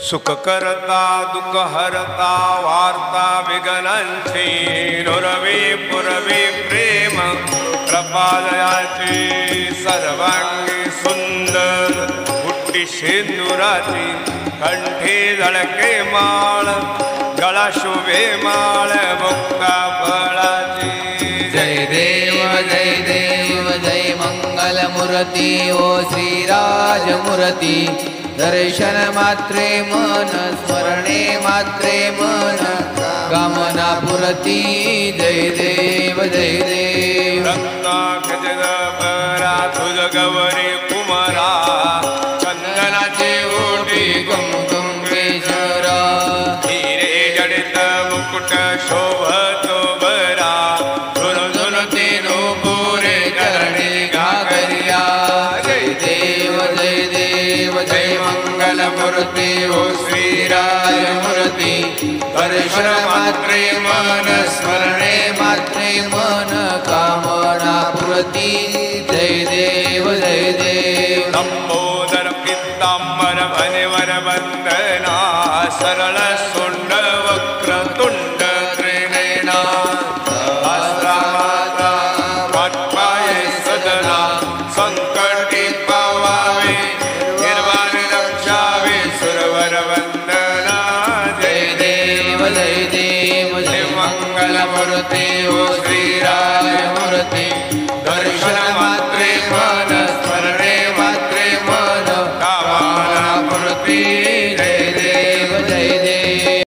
सुख करता दुःख हरता वार्ता विघ्नांची नुरवी पुरवी प्रेम कृपालयाची सर्वांगी सुंदर हुट्टी शेंदुराची कंठी झळके माळ गळा शुभे माळ मुक्ता फळाची जय देव जय मंगल मूर्ती ओ श्रीराज मूर्ती दर्शन मात्रे मन स्मरणे मात्रे मन कामना पुरती जय देव रत्ना गजद बरा तुझ गवरी कुमारा चंदनाची ओटी कुमकुम केशरा हिरे जडित मुकुट शोभतो बरा झुन झुन तेनो गोरे करणी घागरिया जय देव जय मंगल मूर्ती ओ श्रीराज मूर्ती दर्शन मात्रे मन स्मरणे मात्रे मन कामना पुरती जय देव लंबोदर पितांबर भनिवर वंदना सरळ सुंड वक्र तुंड त्रिनयना अस्त्रामात्रा वाटपाये सदना संकटी पावावे निर्वाण रक्षावे सुरवर वंदना जय देव जय मंगल मूर्ती ओ श्रीराज मूर्ती